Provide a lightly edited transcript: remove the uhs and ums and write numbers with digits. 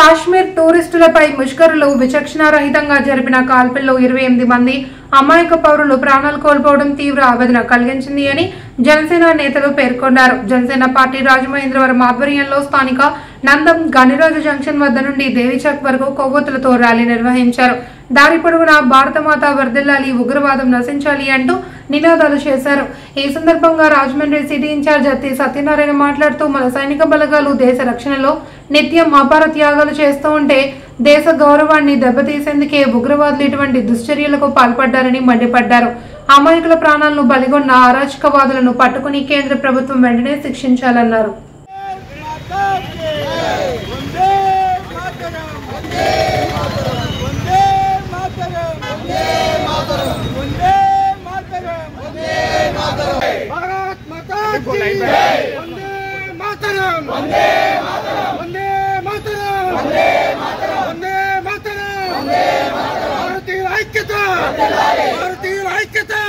కాశ్మీర్ టూరిస్టులపై ముష్కరులు విచక్షణారహితంగా జరిపిన కాల్పుల్లో 28 మంది అమాయక పౌరులు ప్రాణాలు కోల్పోవడం తీవ్ర ఆవేదన కలిగించింది అని జనసేన నేతలు పేర్కొన్నారు. జనసేన పార్టీ రాజమహేంద్రవరం ఆధ్వర్యంలో స్థానిక నందం గనిరాజు జంక్షన్ వద్ద నుండి దేవిచౌక్ వరకు కొవ్వొత్తులతో ర్యాలీ నిర్వహించారు. దారి పొడవునా భారతమాత వర్ధిల్లాలి, ఉగ్రవాదం నశించాలి అంటూ నినాదాలు చేశారు. ఈ సందర్భంగా రాజమండ్రి సిటీ ఇన్ఛార్జ్ అత్తి సత్యనారాయణ మాట్లాడుతూ మన సైనిక బలగాలు దేశ రక్షణలో నిత్యం అపార త్యాగాలు చేస్తూ ఉంటే దేశ గౌరవాన్ని దెబ్బతీసేందుకే ఉగ్రవాదులు ఇటువంటి దుశ్చర్యలకు పాల్పడ్డారని మండిపడ్డారు. అమాయకుల ప్రాణాలను బలిగొన్న అరాచకవాదులను పట్టుకుని కేంద్ర ప్రభుత్వం వెంటనే శిక్షించాలన్నారు. भारतीय ऐक्यता